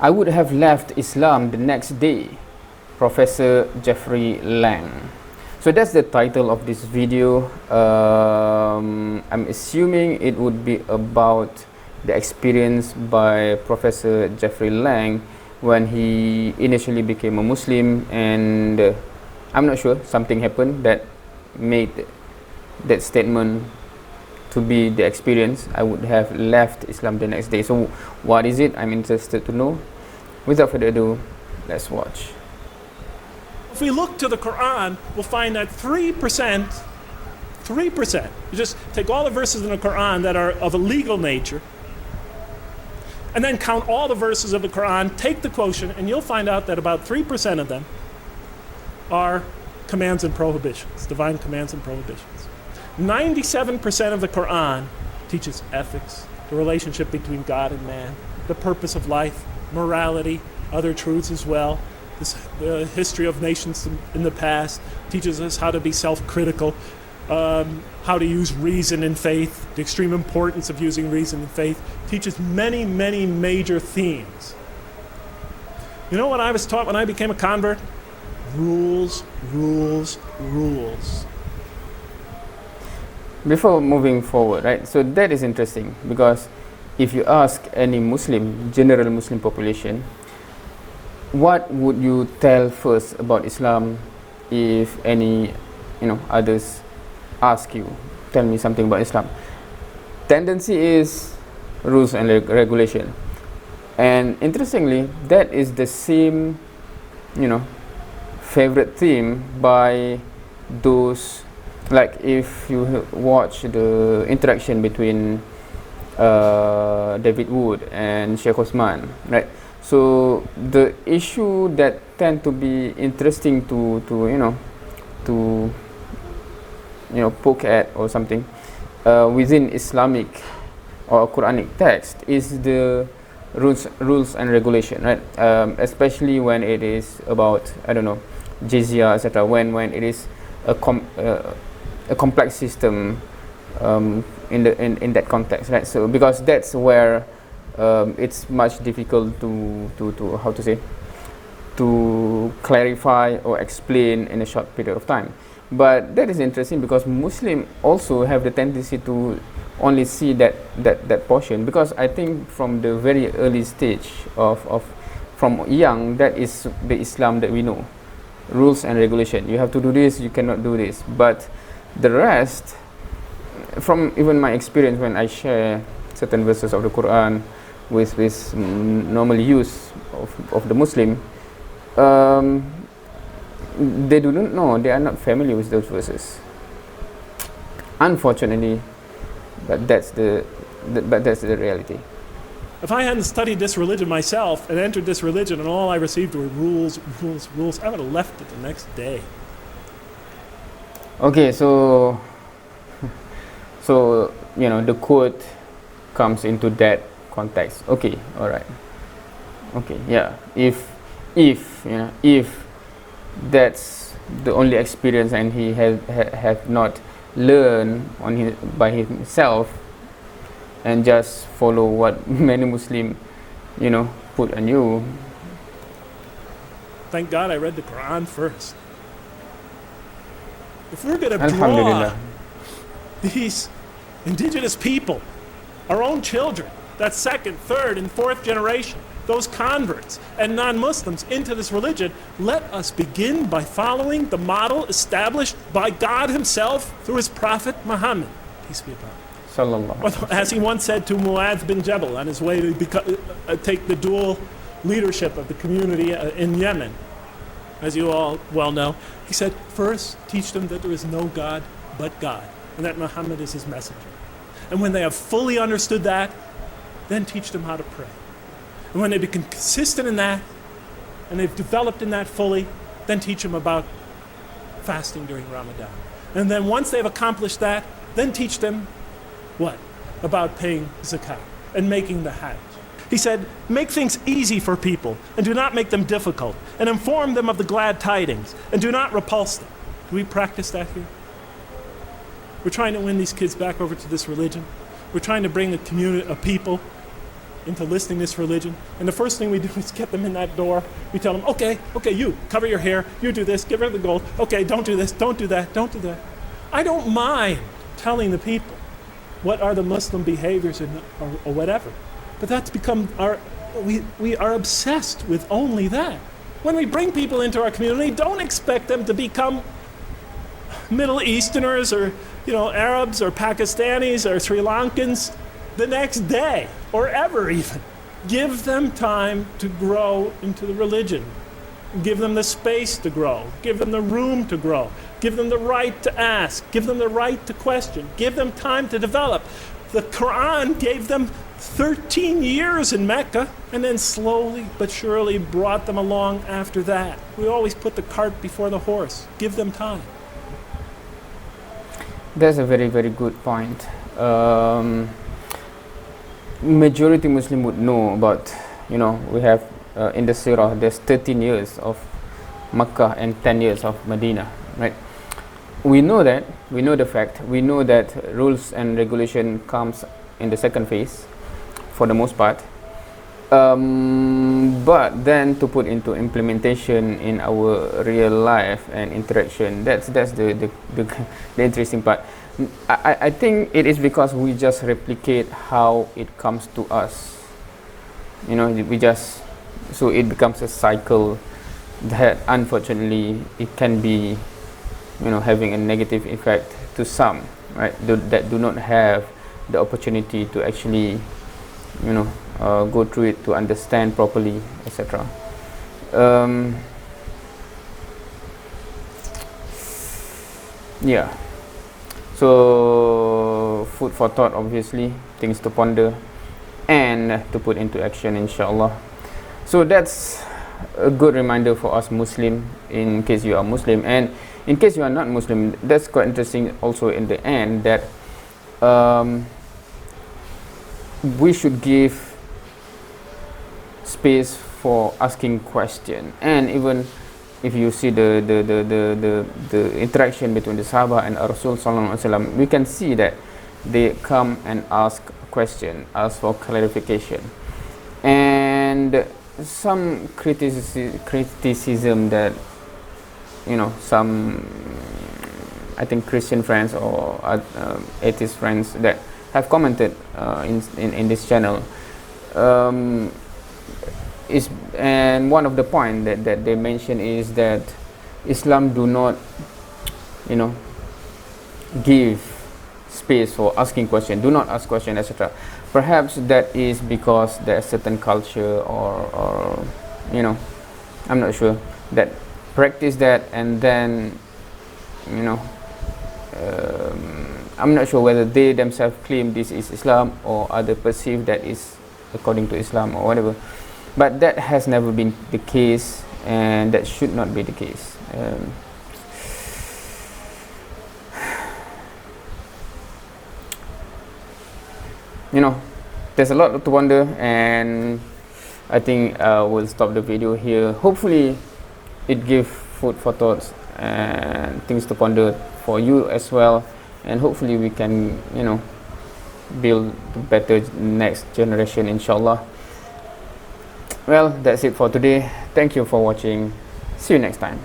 I would have left Islam the next day. Professor Jeffrey Lang. So that's the title of this video. I'm assuming it would be about the experience by Professor Jeffrey Lang when he initially became a Muslim, and I'm not sure, something happened that made that statement to be the experience. I would have left Islam the next day. So what is it? I'm interested to know. Without further ado, let's watch. If we look to the Quran, we'll find that 3%, you just take all the verses in the Quran that are of a legal nature, and then count all the verses of the Quran, take the quotient, and you'll find out that about 3% of them are commands and prohibitions, divine commands and prohibitions. 97% of the Quran teaches ethics, the relationship between God and man, the purpose of life, morality, other truths as well. The history of nations in the past teaches us how to be self-critical, how to use reason in faith, the extreme importance of using reason in faith, teaches many, many major themes. You know what I was taught when I became a convert? Rules, rules, rules. Before moving forward, right? So that is interesting, because if you ask any Muslim, general Muslim population, what would you tell first about Islam if any, others ask you, tell me something about Islam? Tendency is rules and regulation. And interestingly, that is the same, favorite theme by those, like if you watch the interaction between David Wood and Sheikh Osman, right? So the issue that tend to be interesting to poke at or something within Islamic or Quranic text is the rules and regulation, right? Especially when it is about, jizya, etc. When it is a complex system in that context, right? So because that's where it's much difficult to clarify or explain in a short period of time. But that is interesting because Muslims also have the tendency to only see that portion, because I think from the very early stage from young, that is the Islam that we know. Rules and regulation. You have to do this, you cannot do this. But the rest, from even my experience when I share certain verses of the Quran with normal use of the Muslim, they do not know, they are not familiar with those verses, unfortunately. But that's the reality. If I hadn't studied this religion myself and entered this religion and all I received were rules, rules, rules, I would have left it the next day. Okay, so the quote comes into that context. Okay, all right. Okay, yeah. If that's the only experience and he have not learned by himself and just follow what many Muslim put on you. Thank God I read the Quran first. If we're going to draw Alhamdulillah. these indigenous people, our own children, that second, third, and fourth generation, those converts and non-Muslims into this religion, let us begin by following the model established by God himself through his prophet Muhammad, peace be upon him. As he once said to Mu'adh bin Jabal on his way to take the dual leadership of the community in Yemen, as you all well know, he said, first teach them that there is no God but God, and that Muhammad is his messenger. And when they have fully understood that, then teach them how to pray. And when they become consistent in that, and they've developed in that fully, then teach them about fasting during Ramadan. And then once they've accomplished that, then teach them what? About paying zakat and making the hajj. He said, make things easy for people and do not make them difficult, and inform them of the glad tidings and do not repulse them. Do we practice that here? We're trying to win these kids back over to this religion. We're trying to bring a community of people into listening to this religion, and the first thing we do is get them in that door. We tell them, okay, you cover your hair, you do this, give her the gold. Okay, don't do this, don't do that, don't do that. I don't mind telling the people what are the Muslim behaviors or whatever, but that's become we are obsessed with only that. When we bring people into our community, don't expect them to become Middle Easterners or Arabs or Pakistanis or Sri Lankans the next day or ever even. Give them time to grow into the religion. Give them the space to grow. Give them the room to grow. Give them the right to ask. Give them the right to question. Give them time to develop. The Quran gave them 13 years in Mecca and then slowly but surely brought them along after that. We always put the cart before the horse. Give them time. That's a very, very good point. Majority Muslim would know about, we have in the Surah, there's 13 years of Makkah and 10 years of Medina, right? We know that, we know the fact, we know that rules and regulation comes in the second phase, for the most part. But then to put into implementation in our real life and interaction, that's the interesting part. I think it is because we just replicate how it comes to us. So it becomes a cycle that unfortunately it can be, having a negative effect to some, right? That do not have the opportunity to actually, go through it to understand properly, etc. Yeah. So food for thought, obviously, things to ponder and to put into action, inshallah. So that's a good reminder for us Muslim, in case you are Muslim, and in case you are not Muslim. That's quite interesting also in the end, that we should give space for asking question. And even if you see the interaction between the Sahaba and Rasul Sallallahu Alaihi Wasallam, we can see that they come and ask question, ask for clarification, and some criticism that some, I think, Christian friends or atheist friends that have commented in this channel, and one of the point that they mention is that Islam do not give space for asking question, do not ask question, etc. Perhaps that is because there's certain culture or I'm not sure, that practice that, and then I'm not sure whether they themselves claim this is Islam or other perceive that is according to Islam or whatever. But that has never been the case, and that should not be the case. There's a lot to wonder, and I think we'll stop the video here. Hopefully it gives food for thoughts and things to ponder for you as well, and hopefully we can build a better next generation, inshallah. Well, that's it for today. Thank you for watching. See you next time.